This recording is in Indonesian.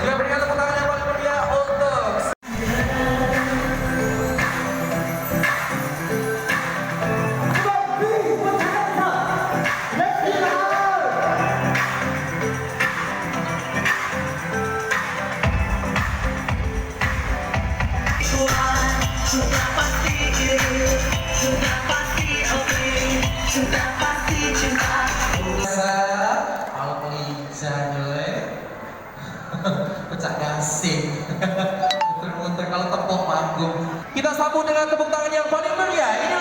Juga berikan tepuk tangan yang paling meriah untuk sudah pasti oke, sudah pasti cinta. Kalau pengijannya pecah gasing muter-muter kalau tepuk panggung. Kita sambut dengan tepuk tangan yang paling meriah. Ini